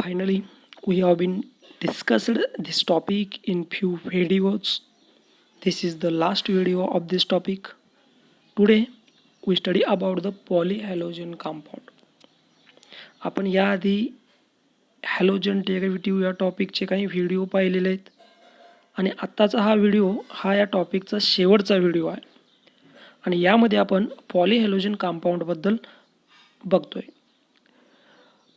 Finally, we have been discussed this topic in few videos. This is the last video of this topic. Today, we study about the polyhalogen compound. आपण याआधी halogen derivative या टॉपिकचे काही video पाहिलेले आहेत आणि आत्ताचा हा video हा या टॉपिकचा शेवटचा व्हिडिओ आहे आणि यामध्ये आपण पॉलीहॅलोजन कंपाउंडबद्दल बघतोय.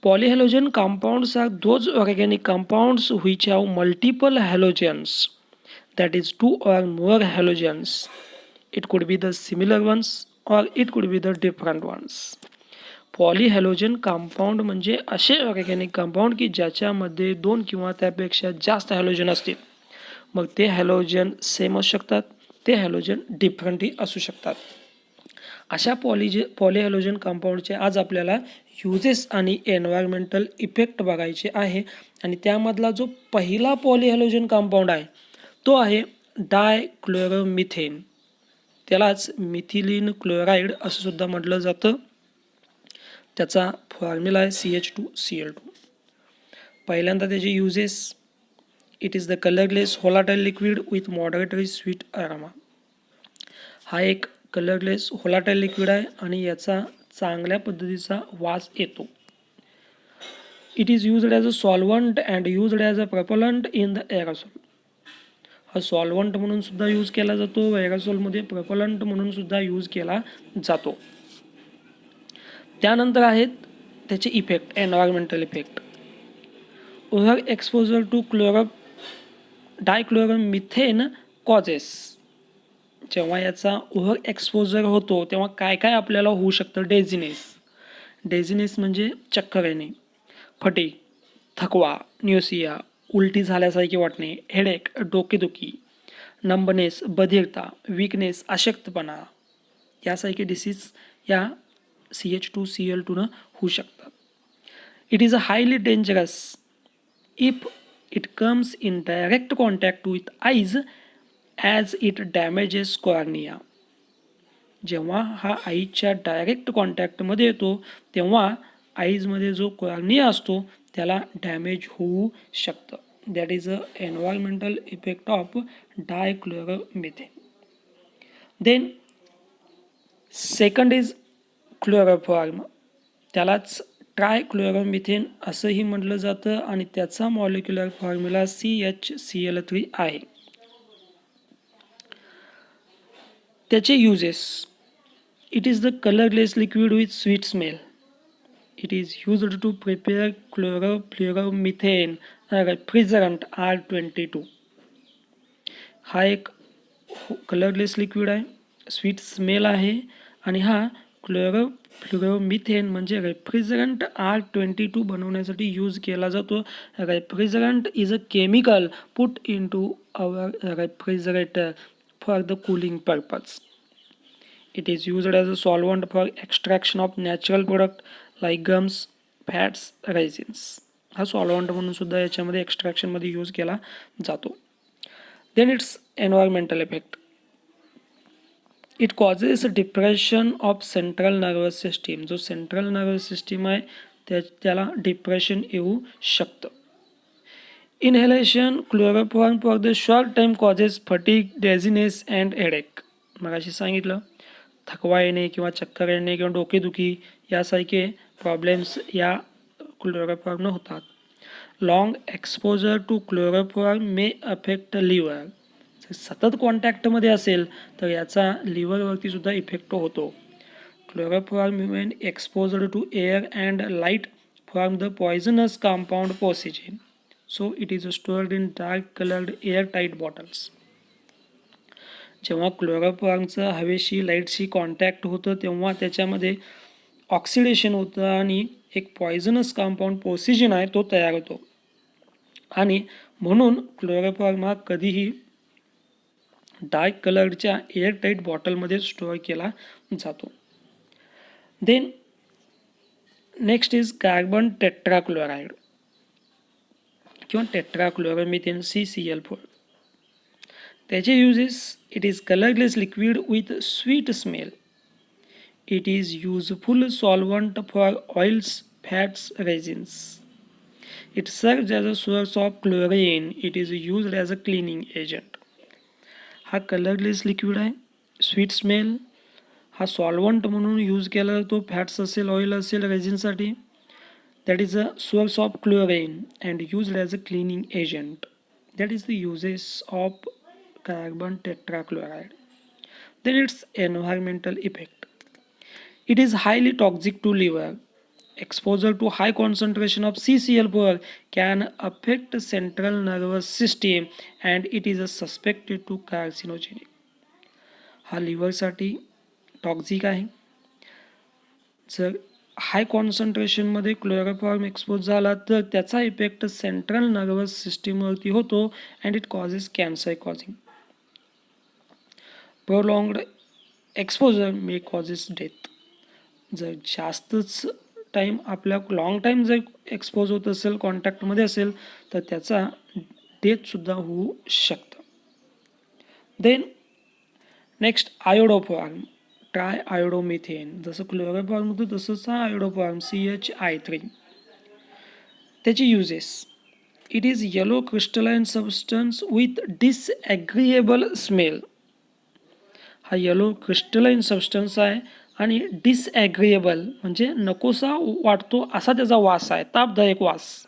Polyhalogen compounds are those organic compounds which have multiple halogens, that is, two or more halogens. It could be the similar ones or it could be the different ones. Polyhalogen compound म्हणजे असे organic compound की ज्याच्यामध्ये दोन किंवा त्यापेक्षा जास्त halogen असतील. मग ते हॅलोजन सेम असू शकतात, ते हॅलोजन डिफरंटही असू शकतात. अशा पॉलीहॅलोजन कंपाऊंडचे आज आपल्याला युजेस आणि एन्व्हायरमेंटल इफेक्ट बघायचे आहे आणि त्यामधला जो पहिला पॉलीहॅलोजन कंपाऊंड आहे तो आहे डायक्लोरोमिथेन. त्यालाच मिथिलीन क्लोराईड असं सुद्धा म्हटलं जातं. त्याचा फॉर्म्युला आहे CH2Cl2. पहिल्यांदा त्याचे uses, it is the colourless volatile liquid with moderately sweet aroma. हा एक कलरलेस व्होलाटाईल लिक्विड आहे आणि याचा चांगल्या पद्धतीचा वास येतो. It is used as a solvent and used as a propellant in the aerosol. हा सॉल्वंट म्हणून सुद्धा यूज केला जातो, एरोसोलमध्ये प्रपोलंट म्हणून सुद्धा यूज केला जातो. त्यानंतर आहेत त्याचे effect, environmental effect. Over exposure to dichloromethane causes. जेव्हा याचा ओव्हर एक्सपोजर होतो तेव्हा काय काय आपल्याला होऊ शकतं? डेझिनेस म्हणजे चक्कर येणे, फटीग, थकवा, न्यूसिया, उलटी झाल्यासारखे वाटणे, हेडेक, डोकेदुखी, नंबनेस, बधिरता, वीकनेस, अशक्तपणा यासारखे डिसीज या CH2Cl2 होऊ शकतात. It is a highly dangerous if it comes in direct contact with eyes as it damages cornea. जेव्हा हा आईच्या डायरेक्ट कॉन्टॅक्टमध्ये येतो तेव्हा आईजमध्ये जो कॉर्निया असतो त्याला डॅमेज होऊ शकतं. That is a environmental effect of dichloromethane. Then second is chloroform. त्यालाच ट्रायक्लोरोमिथेन असंही म्हटलं जातं आणि त्याचा मॉलिक्युलर फॉर्म्युला CHCl3 आहे. त्याचे uses, it is the colourless liquid with sweet smell. It is used to prepare chlorofluoromethane refrigerant R22. हा एक कलरलेस लिक्विड आहे, स्वीट स्मेल आहे आणि हा क्लोरोफ्लोरोमिथेन म्हणजे रेफ्रिजरंट R22 बनवण्यासाठी यूज केला जातो. Refrigerant is a chemical put into our refrigerator for the cooling purpose. It is used as a solvent for extraction of natural product like gums, fats, resins. हा solvent म्हणून सुद्धा याच्यामध्ये एक्स्ट्रॅक्शनमध्ये use केला जातो. Then its environmental effect. It causes depression of central nervous system. जो central nervous system आहे त्याला डिप्रेशन येऊ शकतं. Inhalation chloroform for the short time causes fatigue, dizziness and headache. मग अशी सांगितलं, थकवा येणे किंवा चक्कर येणे किंवा डोकेदुखी यासारखे प्रॉब्लेम्स या क्लोरोफॉर्मनं होतात. Long exposure to chloroform may affect liver. सतत कॉन्टॅक्टमध्ये असेल तर याचा लिव्हरवरती सुद्धा इफेक्ट होतो. Chloroform when exposure to air and light form the poisonous compound phosgene. So it is stored in dark colored airtight bottles. जेव्हा क्लोरोफॉर्मचं हवेशी लाईटशी कॉन्टॅक्ट होतं तेव्हा त्याच्यामध्ये ऑक्सिडेशन होतं आणि एक पॉयझनस कंपाऊंड पोसिजिन आहे तो तयार होतो आणि म्हणून क्लोरोफॉर्म हा कधीही डार्क कलरच्या एअरटाईट बॉटलमध्ये स्टोअर केला जातो. Then next is carbon tetrachloride किंवा टेट्राक्लोरोमिथेन CCl4. त्याचे uses, it is colourless liquid with sweet smell. It is useful solvent for oils, fats, resins. It serves as a source of chlorine. It is used as a cleaning agent. हा colourless liquid आहे, sweet smell. हा solvent म्हणून use केला जातो, fats असेल, oil असेल, रेझिनसाठी. That is a source of chlorine and used as a cleaning agent. That is the uses of carbon tetrachloride. Then its environmental effect. It is highly toxic to liver. Exposure to high concentration of CCl4 can affect central nervous system and it is suspected to carcinogenic. हा लिव्हरसाठी toxic आहे. जर हाय कॉन्सन्ट्रेशनमध्ये chloroform expose झाला तर त्याचा effect central nervous सिस्टीमवरती होतो and it causes cancer causing. प्रोलॉंग्ड exposure may causes death. जर जास्तच time आपल्या लॉंग टाईम जर एक्सपोज होत असेल, कॉन्टॅक्टमध्ये असेल, तर त्याचा डेथसुद्धा होऊ शकतं. Then next iodoform, tri iodomethane. जसं क्लोरोफॉर्म होतं तसंच हा आयोडोफॉर्म CHI3. त्याची uses. It is yellow crystalline substance with disagreeable smell. हा येलो क्रिस्टलाइन सबस्टन्स आहे आणि डिसॲग्रीएबल म्हणजे नकोसा वाटतो असा त्याचा वास आहे, तापदायक वास.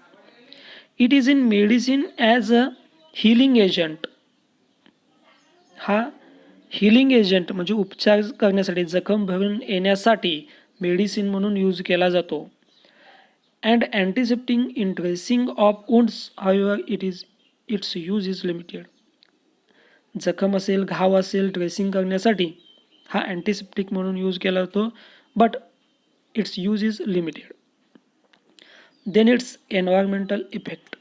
It is in medicine as a healing agent. हा हिलिंग एजंट म्हणजे उपचार करण्यासाठी, जखम भरून येण्यासाठी मेडिसिन म्हणून यूज केला जातो. And antiseptic in dressing of wounds. However its use is limited. जखम असेल, घाव असेल, ड्रेसिंग करण्यासाठी हा अँटीसेप्टिक म्हणून यूज केला जातो, but its use is limited. Then its environmental effect.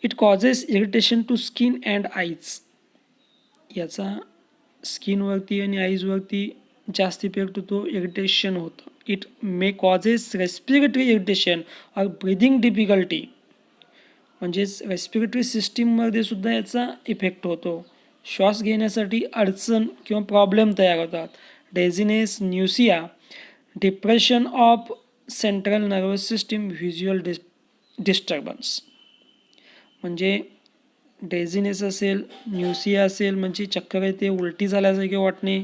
It causes irritation to skin and eyes. याचा स्किनवरती आणि आईजवरती जास्त इफेक्ट होतो, इरिटेशन होतं. It may causes respiratory irritation or breathing difficulty. म्हणजेच रेस्पिरेटरी सिस्टीममध्ये सुद्धा याचा इफेक्ट होतो. श्वास घेण्यासाठी अडचण किंवा प्रॉब्लेम तयार होतात. Dizziness, nausea, depression of central nervous system, visual disturbance. म्हणजे डेझिनेस असेल, न्यूसिया असेल म्हणजे चक्कर येते, उलटी झाल्यासारखे वाटणे,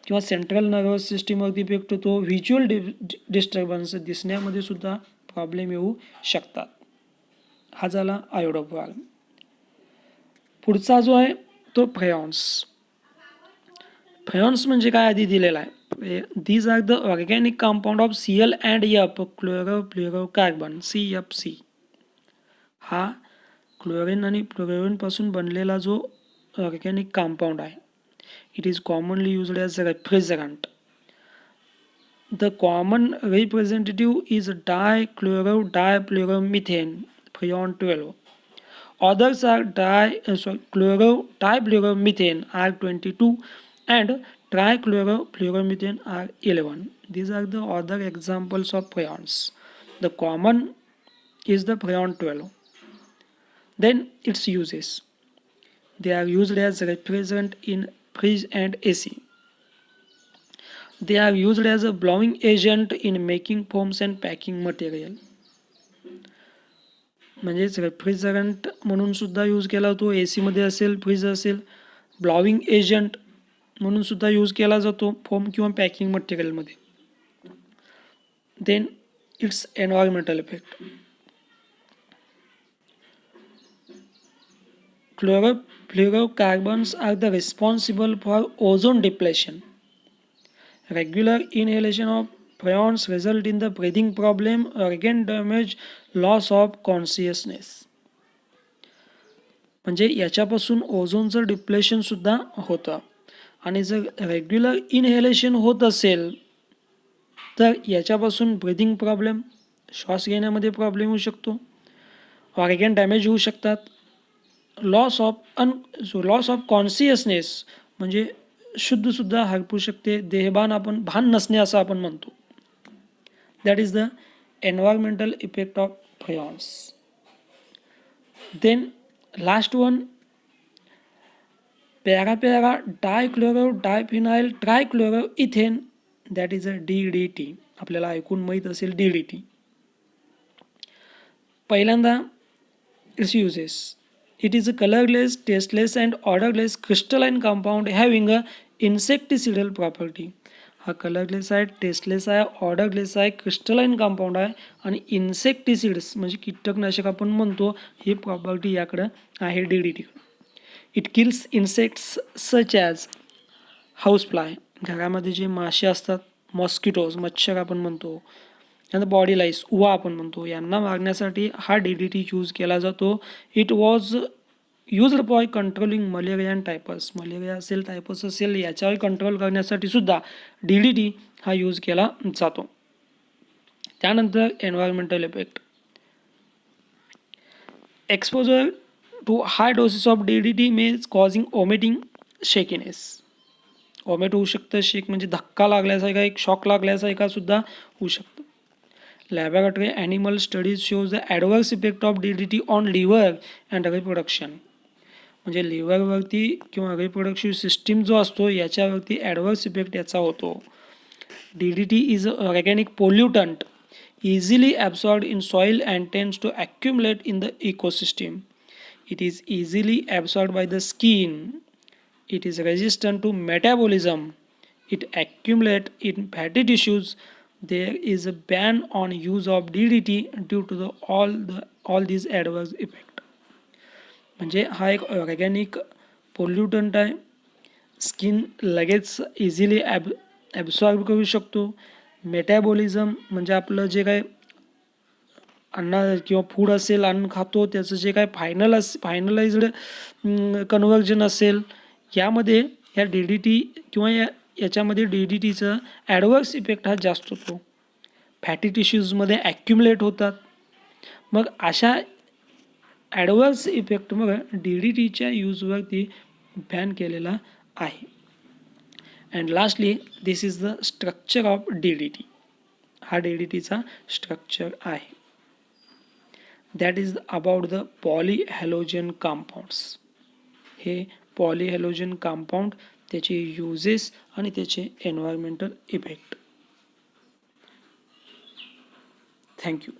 किंवा सेंट्रल नर्वस सिस्टीमवरती इफेक्ट होतो. व्हिज्युअल डिस्टर्बन्स, दिसण्यामध्ये सुद्धा प्रॉब्लेम येऊ शकतात. हा झाला आयोडोफॉर्म. पुढचा जो आहे तो फ्रेयॉन्स. फ्रेयॉन्स म्हणजे काय आधी दिलेला आहे. These are the organic compound of Cl and F chlorofluorocarbon, CFC. हा क्लोरीन आणि फ्लोरीनपासून बनलेला जो ऑर्गॅनिक कंपाऊंड आहे. It is commonly used as refrigerant. The common representative is difluoromethane, Freon 12. Others are difluoromethane R22 and trichlorofluoromethane R11. These are the other examples of freons. The common is the Freon 12. Then its uses. They are used as refrigerant in fridge and AC. They are used as a blowing agent in making foams and packing material. म्हणजेच refrigerant म्हणून सुद्धा use केला जातो, AC मध्ये असेल, fridge असेल. ब्लॉविंग agent म्हणून सुद्धा यूज केला जातो फोम किंवा पॅकिंग मटेरियलमध्ये. Then its environmental effect. Chlorofluorocarbons are the responsible for ozone depletion. Regular inhalation of freons result in the breathing problem, organ damage, loss of consciousness. म्हणजे याच्यापासून ओझोनचं डिप्लेशन सुद्धा होतं. आणि जर रेग्युलर इनहेलेशन होत असेल तर याच्यापासून ब्रिदिंग प्रॉब्लेम, श्वास घेण्यामध्ये प्रॉब्लेम होऊ शकतो, ऑर्गॅन डॅमेज होऊ शकतात, लॉस ऑफ कॉन्शियसनेस म्हणजे शुद्धसुद्धा हरपू शकते, देहभान आपण भान नसणे असं आपण म्हणतो. That is the environmental effect of freons. Then last one, para dichloro diphenyl trichloro ethane, that is a DDT. आपल्याला ऐकून माहीत असेल DDT. पहिल्यांदा इट्स uses. It is a colorless, tasteless and odorless crystalline compound having a insecticidal property. हा colourless आहे, tasteless आहे, odourless आहे, क्रिस्टलाइन कंपाऊंड आहे आणि इन्सेक्टिसिड्स म्हणजे कीटकनाशक आपण म्हणतो ही प्रॉपर्टी याकडं आहे DDT. It kills insects such as housefly, घरामध्ये जे मासे असतात, मॉस्किटोज मच्छर आपण म्हणतो, त्यानंतर बॉडी लाईस उवा आपण म्हणतो, यांना मारण्यासाठी हा DDT यूज केला जातो. It was used for controlling malaria and typhus, malaria असेल टायपस असेल याच्यावर कंट्रोल करण्यासाठी सुद्धा DDT हा यूज केला जातो. त्यानंतर environmental effect. Exposure to high doses of DDT may causing vomiting shakiness, vomit होऊ शकतं, शेक म्हणजे धक्का लागल्यासारखा, एक शॉक लागल्यासारखा सुद्धा होऊ शकतं. Laboratory animal studies shows the adverse effect of DDT on liver and reproduction, म्हणजे लिव्हरवरती किंवा रिप्रोडक्टिव्ह सिस्टीम जो असतो याच्यावरती ॲडवर्स इफेक्ट याचा होतो. DDT is a organic pollutant easily absorbed in soil and tends to accumulate in the ecosystem. It is easily absorbed by the skin. It is resistant to metabolism. It accumulates in fatty tissues. There is a ban on use of DDT due to all these adverse effects. म्हणजे हा एक organic pollutant आहे, skin लगेच easily absorb करू शकतो. मेटॅबॉलिझम म्हणजे आपलं जे काय अन्न किंवा फूड असेल, अन्न खातो त्याचं जे काय फायनलाइज्ड कन्व्हर्जन असेल यामध्ये या DDT किंवा याच्यामध्ये DDTचा ॲडवर्स इफेक्ट हा जास्त होतो. फॅटी टिश्यूजमध्ये ॲक्युमुलेट होतात. मग अशा ॲडवर्स इफेक्टमुळे DDTच्या यूजवरती बॅन केलेला आहे. And lastly this is the structure of DDT. हा DDTचा स्ट्रक्चर आहे. That is about the polyhalogen compounds. हे पॉलीहॅलोजन कंपाऊंड, त्याचे युजेस आणि त्याचे एन्व्हायरमेंटल इफेक्ट. थँक्यू.